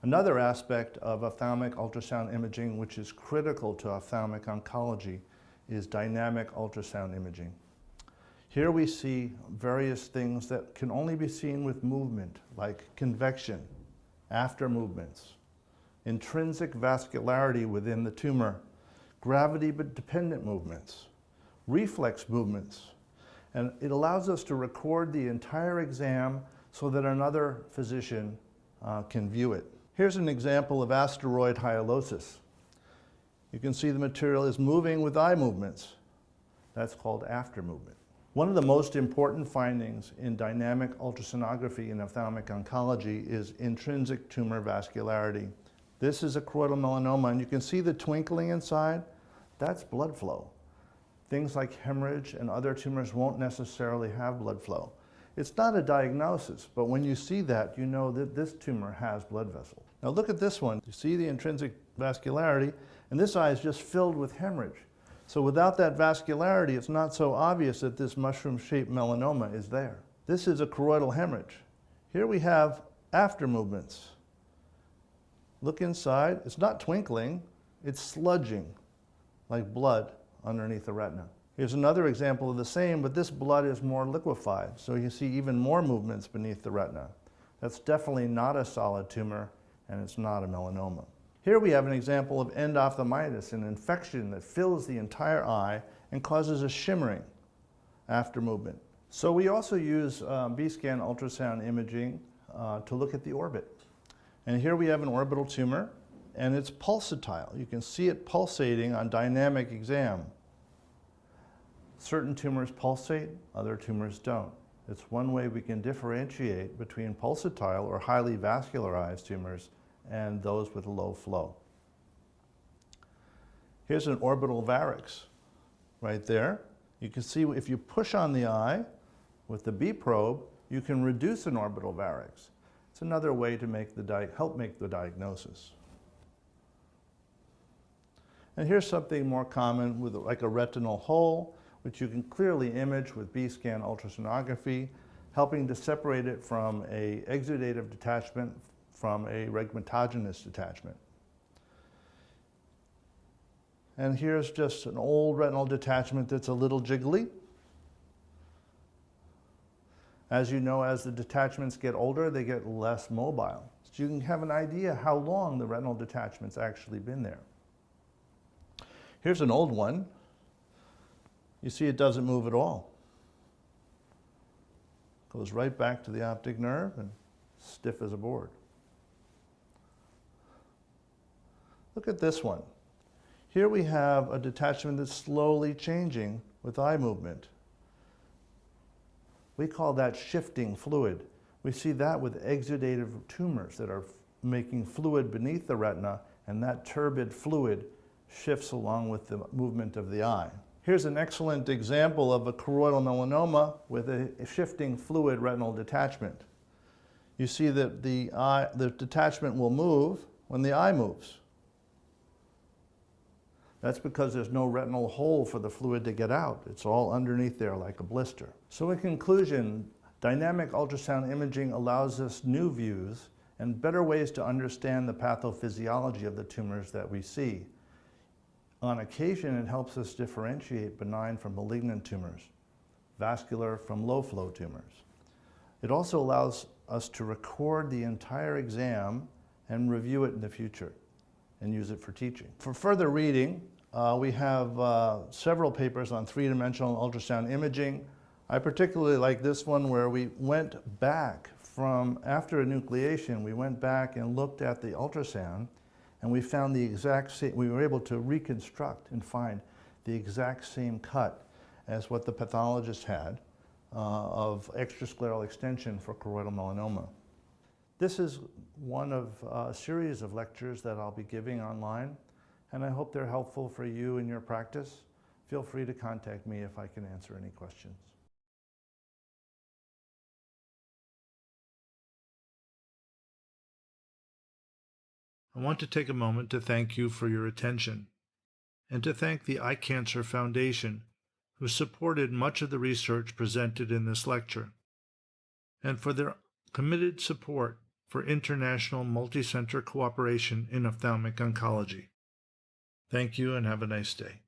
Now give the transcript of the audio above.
Another aspect of ophthalmic ultrasound imaging, which is critical to ophthalmic oncology, is dynamic ultrasound imaging. Here we see various things that can only be seen with movement, like convection, after movements, intrinsic vascularity within the tumor, gravity-dependent movements, reflex movements, and it allows us to record the entire exam so that another physician can view it. Here's an example of asteroid hyalosis. You can see the material is moving with eye movements. That's called after movement. One of the most important findings in dynamic ultrasonography in ophthalmic oncology is intrinsic tumor vascularity. This is a choroidal melanoma, and you can see the twinkling inside. That's blood flow. Things like hemorrhage and other tumors won't necessarily have blood flow. It's not a diagnosis, but when you see that, you know that this tumor has blood vessels. Now look at this one. You see the intrinsic vascularity, and this eye is just filled with hemorrhage. So without that vascularity, it's not so obvious that this mushroom-shaped melanoma is there. This is a choroidal hemorrhage. Here we have after movements. Look inside. It's not twinkling. It's sludging like blood underneath the retina. Here's another example of the same, but this blood is more liquefied, so you see even more movements beneath the retina. That's definitely not a solid tumor, and it's not a melanoma. Here we have an example of endophthalmitis, an infection that fills the entire eye and causes a shimmering after movement. So we also use B-scan ultrasound imaging to look at the orbit. And here we have an orbital tumor, and it's pulsatile. You can see it pulsating on dynamic exam. Certain tumors pulsate, other tumors don't. It's one way we can differentiate between pulsatile or highly vascularized tumors and those with low flow. Here's an orbital varix right there. You can see if you push on the eye with the B probe, you can reduce an orbital varix. It's another way to help make the diagnosis. And here's something more common with like a retinal hole, which you can clearly image with B-scan ultrasonography, helping to separate it from an exudative detachment from a rhegmatogenous detachment. And here's just an old retinal detachment that's a little jiggly. As you know, as the detachments get older, they get less mobile. So you can have an idea how long the retinal detachment's actually been there. Here's an old one. You see it doesn't move at all. Goes right back to the optic nerve and stiff as a board. Look at this one. Here we have a detachment that's slowly changing with eye movement. We call that shifting fluid. We see that with exudative tumors that are making fluid beneath the retina, and that turbid fluid shifts along with the movement of the eye. Here's an excellent example of a choroidal melanoma with a shifting fluid retinal detachment. You see that the detachment will move when the eye moves. That's because there's no retinal hole for the fluid to get out. It's all underneath there like a blister. So in conclusion, dynamic ultrasound imaging allows us new views and better ways to understand the pathophysiology of the tumors that we see. On occasion, it helps us differentiate benign from malignant tumors, vascular from low-flow tumors. It also allows us to record the entire exam and review it in the future and use it for teaching. For further reading, we have several papers on three-dimensional ultrasound imaging. I particularly like this one where we went back from after enucleation, we went back and looked at the ultrasound, and we found the exact same, we were able to reconstruct and find the exact same cut as what the pathologist had of extrascleral extension for choroidal melanoma. This is one of a series of lectures that I'll be giving online, and I hope they're helpful for you in your practice. Feel free to contact me if I can answer any questions. I want to take a moment to thank you for your attention, and to thank the Eye Cancer Foundation, who supported much of the research presented in this lecture, and for their committed support for international multi-center cooperation in ophthalmic oncology. Thank you and have a nice day.